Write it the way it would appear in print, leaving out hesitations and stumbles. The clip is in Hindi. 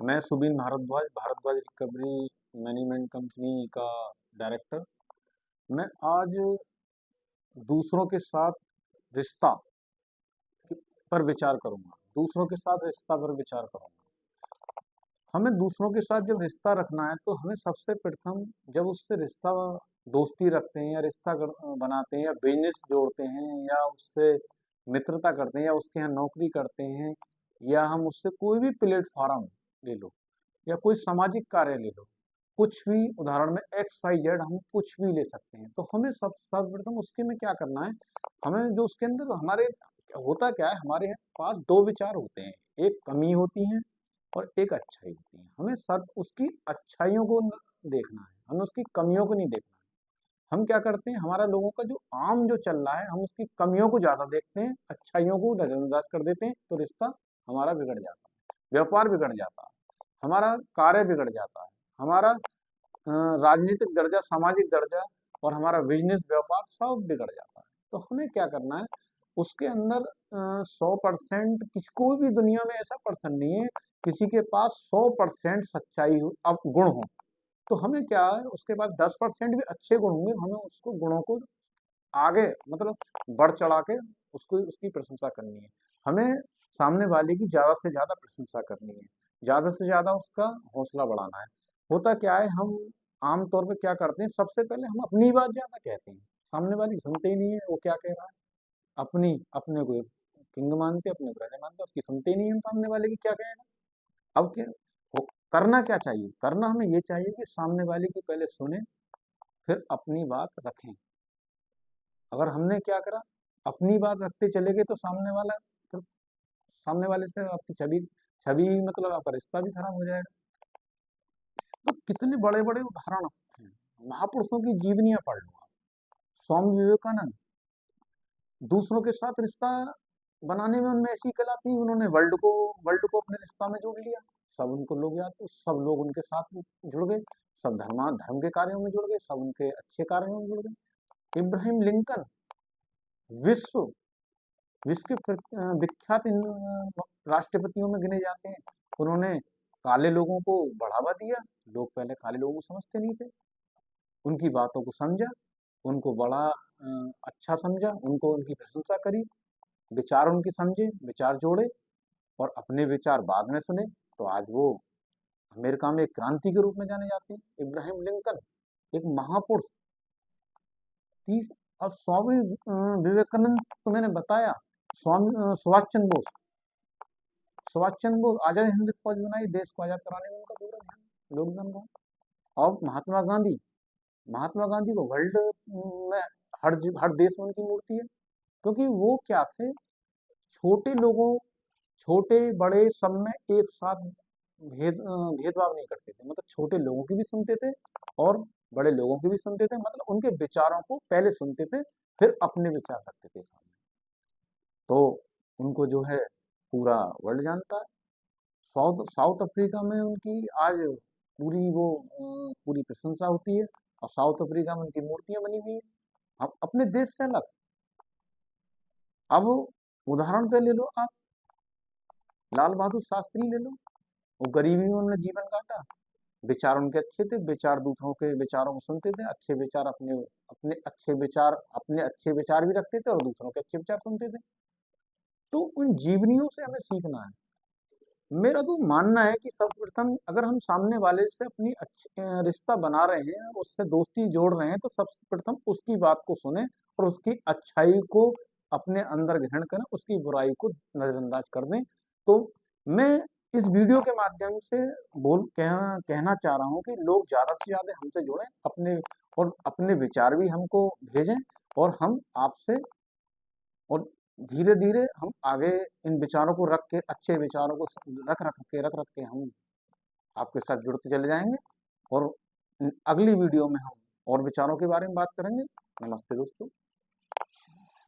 मैं Subin Bhardwaj Bhardwaj recovery management company का डायरेक्टर। मैं आज दूसरों के साथ रिश्ता पर विचार करूंगा। दूसरों के साथ रिश्ता पर विचार करूंगा। हमें दूसरों के साथ जब रिश्ता रखना है तो हमें सबसे प्रथम जब उससे रिश्ता दोस्ती रखते हैं या बनाते हैं या बिजनेस जोड़ते हैं या उससे मित्रता करते हैं या उसके यहाँ नौकरी करते हैं या हम उससे कोई भी प्लेटफॉर्म ले लो या कोई सामाजिक कार्य ले लो, कुछ भी उदाहरण में एक्स वाई जेड हम कुछ भी ले सकते हैं। तो हमें सब सर्वप्रथम उसके में क्या करना है, हमें जो उसके अंदर हमारे होता क्या है, हमारे पास दो विचार होते हैं, एक कमी होती है और एक अच्छाई होती है। हमें सब उसकी अच्छाइयों को देखना है, हमें उसकी कमियों को नहीं देखना है। हम क्या करते हैं, हमारा लोगों का जो आम जो चल रहा है, हम उसकी कमियों को ज्यादा देखते हैं, अच्छाइयों को नजरअंदाज कर देते हैं, तो रिश्ता हमारा बिगड़ जाता है, व्यापार बिगड़ जाता है, हमारा कार्य बिगड़ जाता है, हमारा राजनीतिक दर्जा, सामाजिक दर्जा और हमारा बिजनेस व्यापार सब बिगड़ जाता है। तो हमें क्या करना है, उसके अंदर 100% किसको भी दुनिया में ऐसा पर्सन नहीं है किसी के पास 100% सच्चाई हो, अब गुण हो। तो हमें क्या है, उसके पास 10% भी अच्छे गुण होंगे, हमें उसको गुणों को आगे मतलब बढ़ चढ़ा के उसको उसकी प्रशंसा करनी है। हमें सामने वाले की ज्यादा से ज्यादा प्रशंसा करनी है, ज्यादा से ज्यादा उसका हौसला बढ़ाना है। होता क्या है, हम आम तौर पे क्या करते हैं, सबसे पहले हम अपनी बात ज्यादा कहते हैं, सामने वाली सुनते ही नहीं है वो क्या कह रहा है। अपनी अपने को किंग मानते, अपने को राजा मानते, उसकी सुनते ही नहीं है हम सामने वाले की क्या कहेगा। अब क्या करना क्या चाहिए, करना हमें ये चाहिए कि सामने वाले की पहले सुने, फिर अपनी बात रखें। अगर हमने क्या करा, अपनी बात रखते चले गए तो फिर सामने वाले से आपकी छवि छवि मतलब आपका रिश्ता भी खराब हो जाएगा। तो कितने बड़े बड़े उदाहरण हैं, महापुरुषों की जीवनियां पढ़ लो आप। स्वामी विवेकानंद, दूसरों के साथ रिश्ता बनाने में उनमें ऐसी कला थी, उन्होंने वर्ल्ड को अपने रिश्ता में जोड़ लिया। सब उनको लोग याद, तो सब लोग उनके साथ जुड़ गए, सब धर्म के कार्यों में जुड़ गए, सब उनके अच्छे कार्यों में जुड़ गए। इब्राहिम लिंकन, विश्व विश्व के विख्यात राष्ट्रपतियों में गिने जाते हैं। उन्होंने काले लोगों को बढ़ावा दिया, लोग पहले काले लोगों को समझते नहीं थे, उनकी बातों को समझा, उनको बड़ा अच्छा समझा, उनको उनकी प्रशंसा करी, विचार उनके समझे, विचार जोड़े और अपने विचार बाद में सुने। तो आज वो अमेरिका में एक क्रांति के रूप में जाने जाते हैं। इब्राहिम लिंकन एक महापुरुष। तीस अब स्वामी विवेकानंद तो मैंने बताया। सुभाष चंद्र बोस आजाद हिंद फौज बनाई, देश को आजाद कराने में उनका पूरा ध्यान योगदान रहा। और महात्मा गांधी को वर्ल्ड में हर देश में उनकी मूर्ति है, क्योंकि वो क्या थे, छोटे लोगों, छोटे बड़े सब में एक साथ भेदभाव नहीं करते थे, मतलब छोटे लोगों की भी सुनते थे और बड़े लोगों की भी सुनते थे, मतलब उनके विचारों को पहले सुनते थे, फिर अपने विचार रखते थे सामने। तो उनको जो है पूरा वर्ल्ड जानता है। साउथ साउथ अफ्रीका में उनकी आज पूरी प्रशंसा होती है और साउथ अफ्रीका में उनकी मूर्तियां बनी हुई है। हम अपने देश से अलग, अब उदाहरण पे ले लो आप, लाल बहादुर शास्त्री ले लो। वो गरीबी में उन्होंने जीवन काटा, विचार उनके अच्छे थे, विचार दूसरों के विचारों को सुनते थे, अच्छे विचार अपने अच्छे विचार भी रखते थे और दूसरों के अच्छे विचार सुनते थे। तो उन जीवनियों से हमें सीखना है। मेरा तो मानना है कि सर्वप्रथम अगर हम सामने वाले से अपनी रिश्ता बना रहे हैं, उससे दोस्ती जोड़ रहे हैं, तो सबसे प्रथम उसकी बात को सुने और उसकी अच्छाई को अपने अंदर ग्रहण करें, उसकी बुराई को नजरअंदाज कर दें। तो मैं इस वीडियो के माध्यम से कहना चाह रहा हूँ कि लोग ज्यादा से ज्यादा हमसे जुड़ें, अपने विचार भी हमको भेजें और हम आपसे, और धीरे धीरे हम आगे इन विचारों को रख के, अच्छे विचारों को रख के हम आपके साथ जुड़ते चले जाएंगे। और अगली वीडियो में हम और विचारों के बारे में बात करेंगे। नमस्ते दोस्तों।